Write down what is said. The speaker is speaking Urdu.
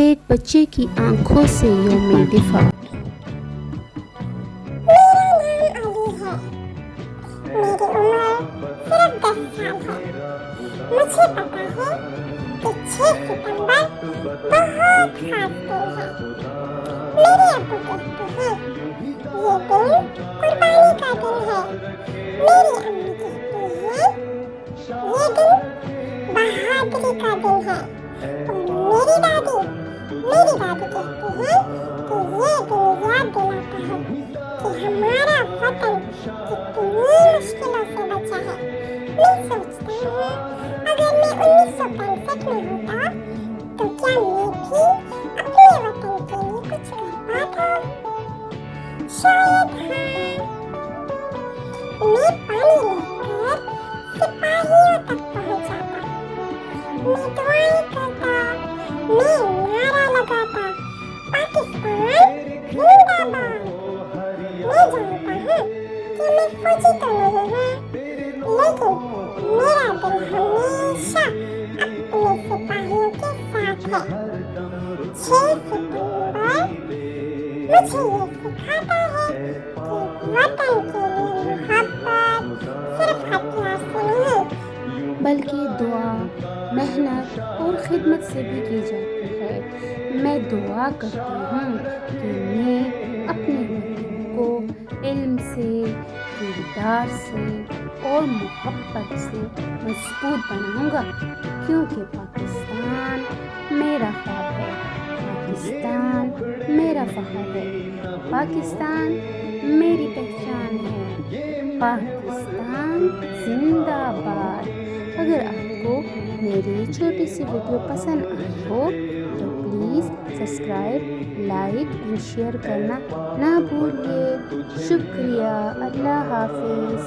ایک بچے کی آنکھوں سے یوم دفاع۔ میرا نام علی ہے، میری عمر صرف 10 سال ہے۔ مجھے پتا ہے کہ 6 ستمبر بہت خاص دن ہے۔ میرے ابو کہتے ہیں یہ دن قربانی کا دن ہے۔ میری امی کہتی ہیں یہ دن بہادری کا دن ہے، اور میری دادی کہتی ہیں کہ یہ دن یاد دلاتا ہے کہ ہمارا وطن کتنی مشکلوں سے بچا ہے۔ میں سوچتا ہوں اگر میں 1965 میں ہوتا تو کیا میں بھی اپنے وطن کے لیے کچھ کر پاتا؟ شاید ہاں۔ میں پانی لے کر سپاہیوں تک پہنچ جاتا، میں دعائیں کرتا، میں نعرہ لگاتا پاکستان زندہ باد۔ میں جانتا ہوں کہ میں فوجی تو نہیں ہوں، لیکن میرا دل ہمیشہ اپنے سپاہیوں کے ساتھ ہے۔ 6 ستمبر مجھے یہ سکھاتا ہے کہ وطن کے لیے محبت صرف ہتھیار سے نہیں بلکہ دعا، محنت اور خدمت سے بھی کی جاتی ہے۔ میں دعا کرتی ہوں کہ میں اپنے وطن کو علم سے، کردار سے اور محبت سے مضبوط بناؤں گا، کیونکہ پاکستان میرا خواب ہے، پاکستان میرا فخر ہے، پاکستان میری پہچان ہے، پاکستان زندہ باد۔ اگر آپ کو میری چھوٹی سی ویڈیو پسند آئی ہو تو please subscribe, like and share کرنا نہ بھولیے۔ شکریہ، اللہ حافظ۔